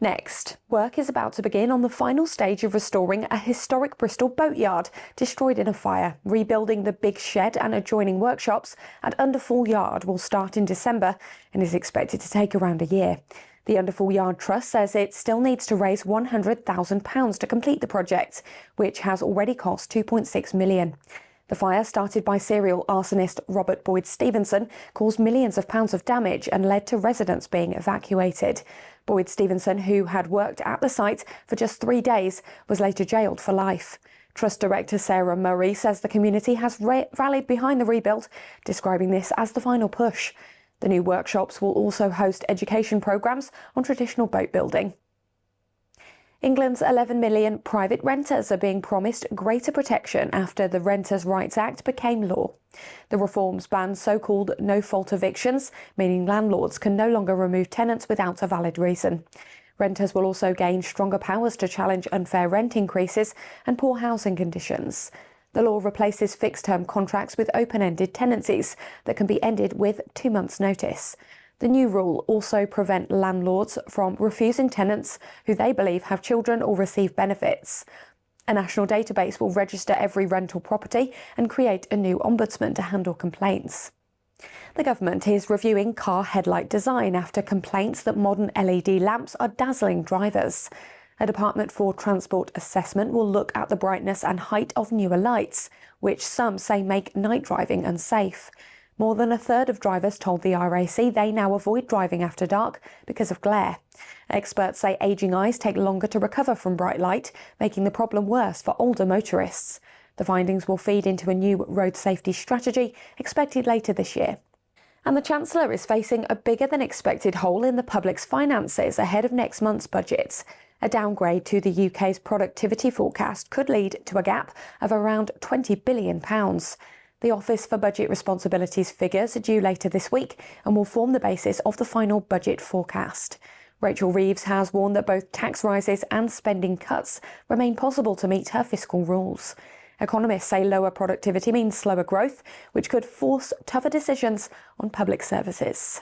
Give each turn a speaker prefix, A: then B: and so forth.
A: Next, work is about to begin on the final stage of restoring a historic Bristol boatyard destroyed in a fire. Rebuilding the big shed and adjoining workshops at Underfall Yard will start in December and is expected to take around a year. The Underfall Yard Trust says it still needs to raise £100,000 to complete the project, which has already cost £2.6 million. The fire, started by serial arsonist Robert Boyd Stevenson, caused millions of pounds of damage and led to residents being evacuated. Boyd Stevenson, who had worked at the site for just 3 days, was later jailed for life. Trust Director Sarah Murray says the community has rallied behind the rebuild, describing this as the final push. The new workshops will also host education programmes on traditional boat building. England's 11 million private renters are being promised greater protection after the Renters' Rights Act became law. The reforms ban so-called no-fault evictions, meaning landlords can no longer remove tenants without a valid reason. Renters will also gain stronger powers to challenge unfair rent increases and poor housing conditions. The law replaces fixed-term contracts with open-ended tenancies that can be ended with 2 months' notice. The new rule also prevents landlords from refusing tenants who they believe have children or receive benefits. A national database will register every rental property and create a new ombudsman to handle complaints. The government is reviewing car headlight design after complaints that modern LED lamps are dazzling drivers. A Department for Transport assessment will look at the brightness and height of newer lights, which some say make night driving unsafe. More than a third of drivers told the RAC they now avoid driving after dark because of glare. Experts say ageing eyes take longer to recover from bright light, making the problem worse for older motorists. The findings will feed into a new road safety strategy expected later this year. And the Chancellor is facing a bigger than expected hole in the public's finances ahead of next month's budget. A downgrade to the UK's productivity forecast could lead to a gap of around £20 billion. The Office for Budget Responsibility's figures are due later this week and will form the basis of the final budget forecast. Rachel Reeves has warned that both tax rises and spending cuts remain possible to meet her fiscal rules. Economists say lower productivity means slower growth, which could force tougher decisions on public services.